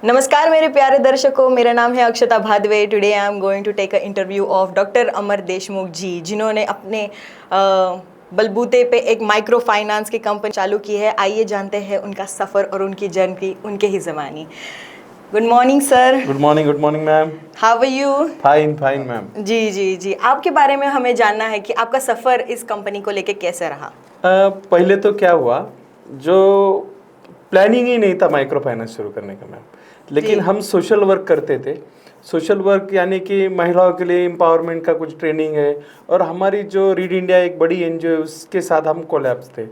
नमस्कार मेरे प्यारे दर्शकों, मेरा नाम है Akshata Bhadve. Today I am going to take a interview of doctor Amar Deshmukh ji, जिन्होंने अपने बलबूते पे एक माइक्रो फाइनेंस की कंपनी चालू की है। आइए जानते हैं उनका सफ़र और उनकी जर्नी उनके ही ज़मानी। Good morning sir. Good morning ma'am. How are you? Fine ma'am. जी, आपके बारे में हमें जानना है कि आपका सफ़र इस कंपनी को लेके कैसे रहा। पहले तो क्या हुआ, जो प्लानिंग ही नहीं था माइक्रो फाइनेंस शुरू करने का मैम, लेकिन हम सोशल वर्क करते थे। सोशल वर्क यानी कि महिलाओं के लिए एम्पावरमेंट का कुछ ट्रेनिंग है, और हमारी जो रीड इंडिया एक बड़ी एनजीओ है उसके साथ हम कोलैब्स थे,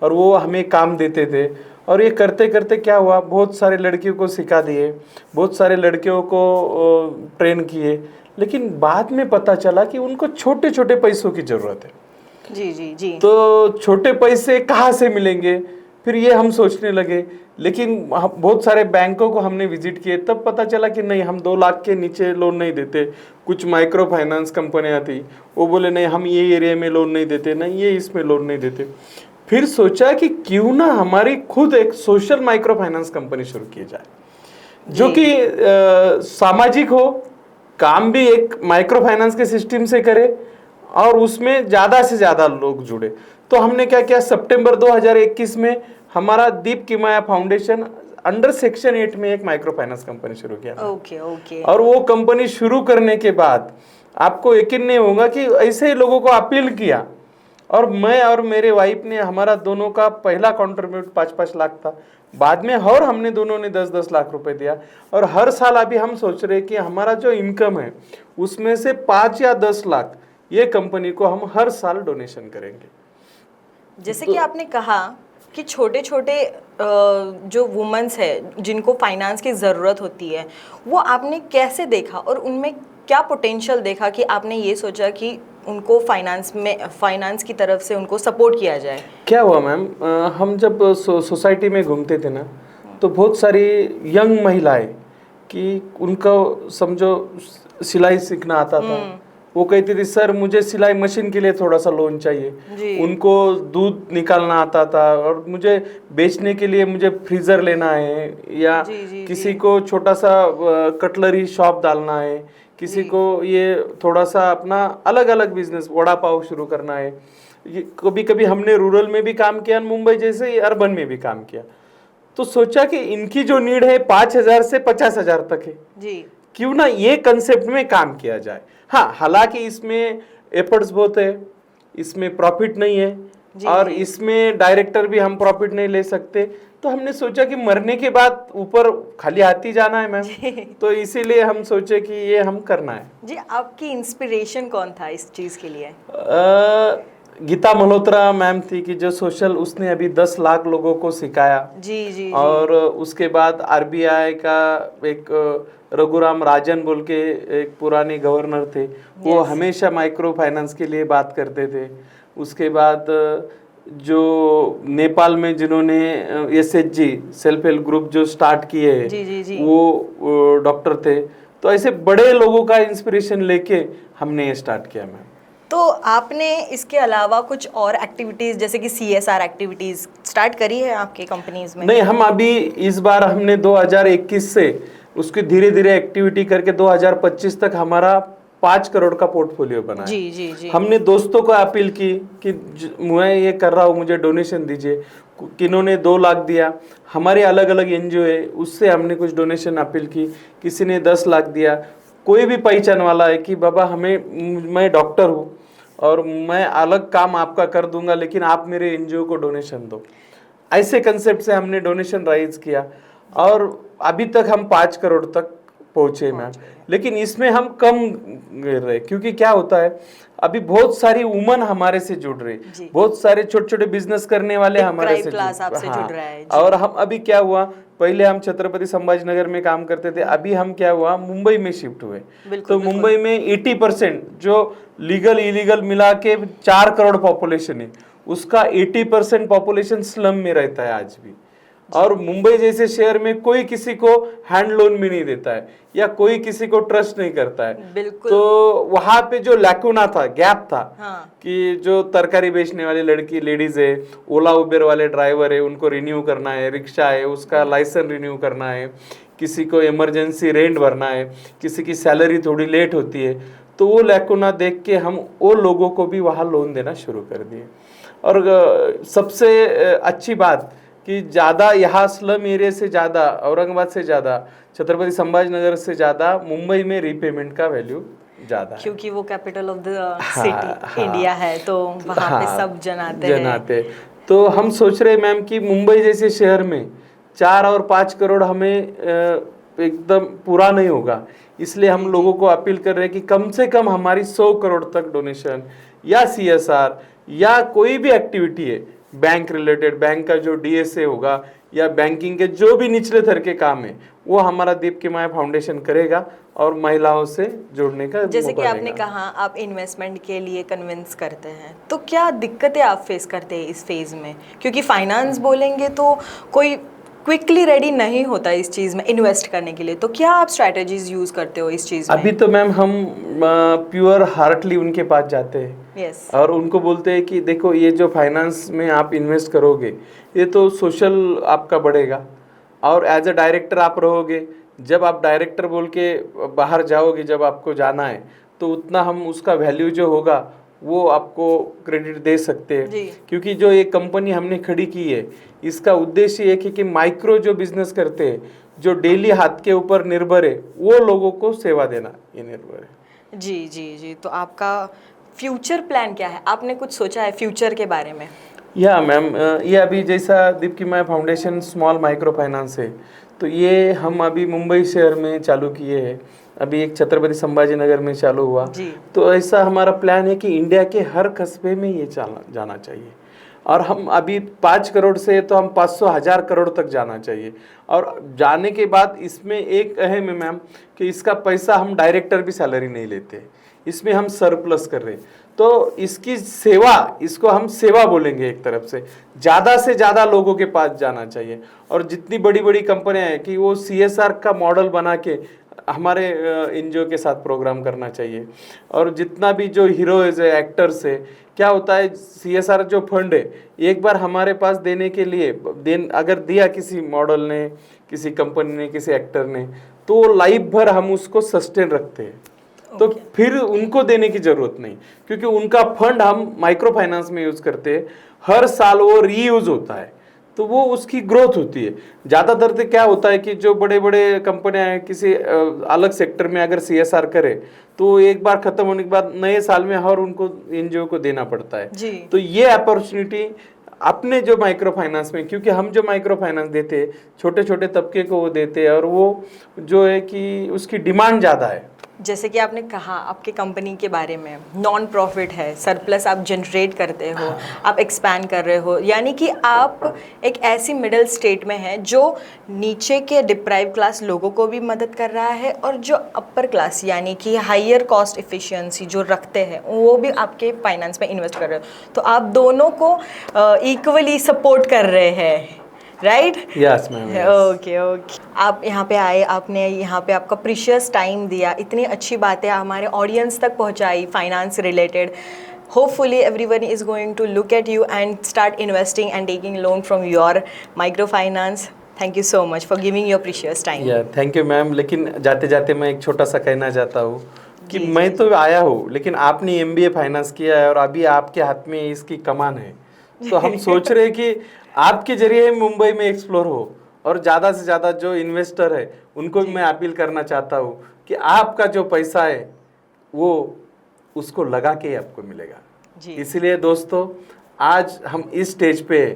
और वो हमें काम देते थे। और ये करते करते क्या हुआ, बहुत सारे लड़कियों को सिखा दिए, बहुत सारे लड़कियों को ट्रेन किए, लेकिन बाद में पता चला कि उनको छोटे छोटे पैसों की ज़रूरत है। जी। तो छोटे पैसे कहाँ से मिलेंगे, फिर ये हम सोचने लगे। लेकिन बहुत सारे बैंकों को हमने विजिट किए, तब पता चला कि नहीं, हम 2 लाख के नीचे लोन नहीं देते। कुछ माइक्रो फाइनेंस कंपनियां थी, वो बोले नहीं, हम ये एरिया में लोन नहीं देते, नहीं ये इसमें लोन नहीं देते। फिर सोचा कि क्यों ना हमारी खुद एक सोशल माइक्रो फाइनेंस कंपनी शुरू की जाए, जो कि सामाजिक हो, काम भी एक माइक्रो फाइनेंस के सिस्टम से करे, और उसमें ज़्यादा से ज़्यादा लोग जुड़े। तो हमने क्या किया, सितंबर 2021 में हमारा दीप किमाया फाउंडेशन अंडर सेक्शन 8 में एक माइक्रो फाइनेंस कंपनी शुरू किया। ओके। और वो कंपनी शुरू करने के बाद आपको यकीन नहीं होगा कि ऐसे ही लोगों को अपील किया, और मैं और मेरे वाइफ ने, हमारा दोनों का पहला कॉन्ट्रीब्यूट 5-5 लाख था, बाद में और हमने दोनों ने 10-10 लाख रुपए दिया। और हर साल अभी हम सोच रहे हैं कि हमारा जो इनकम है उसमें से 5 या 10 लाख ये कंपनी को हम हर साल डोनेशन करेंगे। जैसे कि आपने कहा कि छोटे छोटे जो वुमेन्स है जिनको फाइनेंस की ज़रूरत होती है, वो आपने कैसे देखा और उनमें क्या पोटेंशियल देखा कि आपने ये सोचा कि उनको फाइनेंस की तरफ से उनको सपोर्ट किया जाए? क्या हुआ मैम, हम जब सोसाइटी में घूमते थे ना, तो बहुत सारी यंग महिलाएं, कि उनको समझो सिलाई सीखना आता था, वो कहती थी सर मुझे सिलाई मशीन के लिए थोड़ा सा लोन चाहिए। उनको दूध निकालना आता था, और मुझे बेचने के लिए मुझे फ्रीजर लेना है, या किसी को छोटा सा कटलरी शॉप डालना है, किसी को ये थोड़ा सा अपना अलग अलग बिजनेस वड़ा पाव शुरू करना है। कभी कभी हमने रूरल में भी काम किया, मुंबई जैसे अर्बन में भी काम किया। तो सोचा कि इनकी जो नीड है 5,000 से 50,000 तक है, क्यों ना ये कंसेप्ट में काम किया जाए। हाँ, हालांकि इसमें एफर्ट्स बहुत है, इसमें प्रॉफिट नहीं है, और इसमें डायरेक्टर भी हम प्रॉफिट नहीं ले सकते। तो हमने सोचा कि मरने के बाद ऊपर खाली हाथ ही जाना है मैम, तो इसीलिए हम सोचे कि ये हम करना है। जी, आपकी इंस्पिरेशन कौन था इस चीज़ के लिए? गीता मल्होत्रा मैम थी, कि जो सोशल, उसने अभी 10 लाख लोगों को सिखाया। जी। और उसके बाद आरबीआई का एक रघुराम राजन बोल के एक पुराने गवर्नर थे, वो हमेशा माइक्रो फाइनेंस के लिए बात करते थे। उसके बाद जो नेपाल में जिन्होंने एसएचजी सेल्फ हेल्प ग्रुप जो स्टार्ट किए हैं, वो डॉक्टर थे। तो ऐसे बड़े लोगों का इंस्पिरेशन लेके हमने ये स्टार्ट किया मैम। तो आपने इसके अलावा कुछ और एक्टिविटीज़ जैसे कि CSR एक्टिविटीज़ स्टार्ट करी है आपकी कंपनीज में? नहीं, हम अभी इस बार हमने 2021 से उसकी धीरे धीरे एक्टिविटी करके 2025 तक हमारा 5 करोड़ का पोर्टफोलियो बनाया। जी। हमने दोस्तों को अपील की कि मैं ये कर रहा हूँ, मुझे डोनेशन दीजिए। किन्होंने 2 लाख दिया, हमारे अलग अलग एनजीओ है उससे हमने कुछ डोनेशन अपील की, किसी ने 10 लाख दिया। कोई भी पहचान वाला है कि बाबा मैं डॉक्टर हूँ और मैं अलग काम आपका कर दूंगा, लेकिन आप मेरे एनजीओ को डोनेशन दो, ऐसे कंसेप्ट से हमने डोनेशन राइज किया। और अभी तक हम 5 करोड़ तक पहुंचे मैम। लेकिन इसमें हम कम गिर रहे, क्योंकि क्या होता है, अभी बहुत सारी वुमन हमारे से जुड़ रही, बहुत सारे छोटे छोटे बिजनेस करने वाले हमारे से जुड़ रहे हैं। और हम अभी क्या हुआ, पहले हम छत्रपति संभाजीनगर में काम करते थे, अभी हम क्या हुआ, मुंबई में शिफ्ट हुए। तो मुंबई में 80% जो लीगल इलीगल मिला के 4 करोड़ पॉपुलेशन है, उसका 80% पॉपुलेशन स्लम में रहता है आज भी। और मुंबई जैसे शहर में कोई किसी को हैंड लोन भी नहीं देता है, या कोई किसी को ट्रस्ट नहीं करता है। तो वहां पे जो लैकुना था, गैप था, कि जो तरकारी बेचने वाली लड़की लेडीज है, ओला उबेर वाले ड्राइवर है, उनको रिन्यू करना है, रिक्शा है उसका लाइसेंस रिन्यू करना है, किसी को इमरजेंसी रेंट भरना है, किसी की सैलरी थोड़ी लेट होती है, तो वो लैकुना देख के हम वो लोगों को भी वहाँ लोन देना शुरू कर दिए। और सबसे अच्छी बात कि ज़्यादा यहाँ स्लम एरिया से ज़्यादा, औरंगाबाद से ज़्यादा, छत्रपति संभाजी नगर से ज़्यादा मुंबई में रीपेमेंट का वैल्यू ज़्यादा है, क्योंकि वो कैपिटल ऑफ द हाँ, सिटी हाँ, इंडिया है, तो वहाँ पे हाँ, सब जनाते हैं। तो हम सोच रहे मैम कि मुंबई जैसे शहर में 4 और 5 करोड़ हमें एकदम पूरा नहीं होगा, इसलिए हम लोगों को अपील कर रहे हैं कि कम से कम हमारी 100 करोड़ तक डोनेशन या CSR या कोई भी एक्टिविटी है बैंक रिलेटेड, बैंक का जो DSA होगा या बैंकिंग के जो भी निचले स्तर के काम है, वो हमारा दीप की माया फाउंडेशन करेगा और महिलाओं से जोड़ने का जैसे कि मौका आपने देगा। कहा आप इन्वेस्टमेंट के लिए कन्विंस करते हैं, तो क्या दिक्कतें आप फेस करते हैं इस फेज में? क्योंकि फाइनेंस बोलेंगे तो कोई क्विकली रेडी नहीं होता इस चीज़ में इन्वेस्ट करने के लिए, तो क्या आप स्ट्रैटेजीज यूज़ करते हो इस चीज़ में? अभी तो मैम हम प्योर हार्टली उनके पास जाते हैं यस, और उनको बोलते हैं कि देखो ये जो फाइनेंस में आप इन्वेस्ट करोगे ये तो सोशल आपका बढ़ेगा और एज अ डायरेक्टर आप रहोगे, जब आप डायरेक्टर बोल के बाहर जाओगे, जब आपको जाना है तो उतना हम उसका वैल्यू जो होगा वो आपको क्रेडिट दे सकते जी। हैं, क्योंकि जो ये कंपनी हमने खड़ी की है इसका उद्देश्य एक है कि माइक्रो जो बिजनेस करते हैं, जो डेली हाथ के ऊपर निर्भर है, वो लोगों को सेवा देना ये निर्भर है। जी जी जी। तो आपका फ्यूचर प्लान क्या है? आपने कुछ सोचा है फ्यूचर के बारे में? या मैम, ये अभी जैसा दीप की माया फाउंडेशन स्मॉल माइक्रो फाइनेंस है, तो ये हम अभी मुंबई शहर में चालू किए हैं, अभी एक छत्रपति संभाजी नगर में चालू हुआ। जी। तो ऐसा हमारा प्लान है कि इंडिया के हर कस्बे में ये जाना चाहिए और हम अभी 5 करोड़ से तो हम 500,000 करोड़ तक जाना चाहिए। और जाने के बाद इसमें एक अहम है मैम कि इसका पैसा हम डायरेक्टर भी सैलरी नहीं लेते, इसमें हम सरप्लस कर रहे हैं, तो इसकी सेवा, इसको हम सेवा बोलेंगे एक तरफ से ज़्यादा लोगों के पास जाना चाहिए। और जितनी बड़ी बड़ी कंपनियां हैं कि वो CSR का मॉडल बना के हमारे NGO के साथ प्रोग्राम करना चाहिए। और जितना भी जो हीरोज है, एक्टर्स है, क्या होता है CSR जो फंड है एक बार हमारे पास देने के लिए अगर दिया किसी मॉडल ने, किसी कंपनी ने, किसी एक्टर ने, तो लाइफ भर हम उसको सस्टेन रखते हैं, तो फिर उनको देने की जरूरत नहीं, क्योंकि उनका फंड हम माइक्रो फाइनेंस में यूज करते हैं, हर साल वो रीयूज होता है, तो वो उसकी ग्रोथ होती है। ज़्यादातर तो क्या होता है कि जो बड़े बड़े कंपनियां हैं किसी अलग सेक्टर में अगर CSR करे तो एक बार खत्म होने के बाद नए साल में हर उनको NGO को देना पड़ता है जी। तो ये अपॉर्चुनिटी अपने जो माइक्रो फाइनेंस में, क्योंकि हम जो माइक्रो फाइनेंस देते हैं छोटे छोटे तबके को वो देते हैं और वो जो है कि उसकी डिमांड ज़्यादा है। जैसे कि आपने कहा आपके कंपनी के बारे में, नॉन प्रॉफिट है, सरप्लस आप जनरेट करते हो, आप एक्सपैंड कर रहे हो, यानी कि आप एक ऐसी मिडिल स्टेट में हैं जो नीचे के डिप्राइव क्लास लोगों को भी मदद कर रहा है और जो अपर क्लास यानी कि हायर कॉस्ट इफ़िशियंसी जो रखते हैं वो भी आपके फाइनेंस में इन्वेस्ट कर रहे हो, तो आप दोनों को इक्वली सपोर्ट कर रहे हैं, right? Yes ma'am. Okay okay. आप यहाँ पे आए, आपने यहाँ पे आपका प्रीशियस टाइम दिया, इतनी अच्छी बातें हमारे ऑडियंस तक पहुँचाई finance related. Hopefully everyone is going to look at you and start investing and taking loan from your microfinance. Thank you so much for giving your precious time. या thank you ma'am. लेकिन जाते जाते मैं एक छोटा सा कहना चाहता हूँ कि मैं तो आया हूँ, लेकिन आपने MBA फाइनेंस किया है और अभी आपके हाथ में इसकी कमान है, तो हम सोच रहे हैं कि आपके जरिए मुंबई में एक्सप्लोर हो और ज़्यादा से ज़्यादा जो इन्वेस्टर है उनको भी मैं अपील करना चाहता हूँ कि आपका जो पैसा है वो उसको लगा के आपको मिलेगा जी। इसलिए दोस्तों आज हम इस स्टेज पे है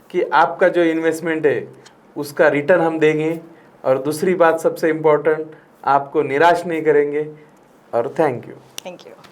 कि आपका जो इन्वेस्टमेंट है उसका रिटर्न हम देंगे और दूसरी बात सबसे इम्पोर्टेंट, आपको निराश नहीं करेंगे। और थैंक यू। Thank you.